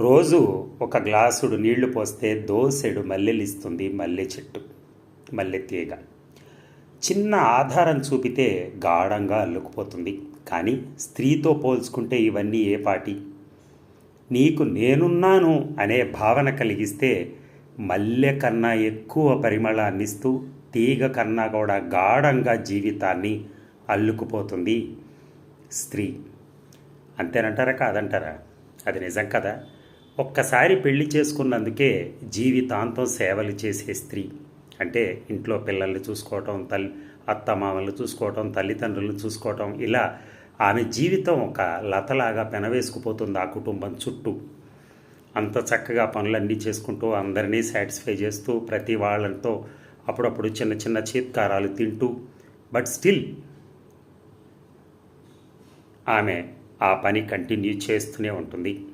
రోజు ఒక గ్లాసుడు నీళ్లు పోస్తే దోసెడు మల్లెలిస్తుంది మల్లె చెట్టు, మల్లె తీగ. చిన్న ఆధారం చూపితే గాఢంగా అల్లుకుపోతుంది. కానీ స్త్రీతో పోల్చుకుంటే ఇవన్నీ ఏ పాటి? నీకు నేనున్నాను అనే భావన కలిగిస్తే మల్లె కన్నా ఎక్కువ పరిమళాన్నిస్తూ తీగ కన్నా కూడా గాఢంగా జీవితాన్ని అల్లుకుపోతుంది స్త్రీ. అంతేనంటారా కాదంటారా? అది నిజం కదా. ఒక్కసారి పెళ్లి చేసుకున్నందుకే జీవితాంతం సేవలు చేసే స్త్రీ అంటే ఇంట్లో పిల్లల్ని చూసుకోవటం, అత్తమామల్ని చూసుకోవటం, తల్లిదండ్రులను చూసుకోవటం, ఇలా ఆమె జీవితం ఒక లతలాగా పెనవేసుకుపోతుంది ఆ కుటుంబం చుట్టూ. అంత చక్కగా పనులన్నీ చేసుకుంటూ అందరినీ సాటిస్ఫై చేస్తూ ప్రతి వాళ్ళతో అప్పుడప్పుడు చిన్న చిన్న చీత్కారాలు తింటూ, బట్ స్టిల్ ఆమె ఆ పని కంటిన్యూ చేస్తూనే ఉంటుంది.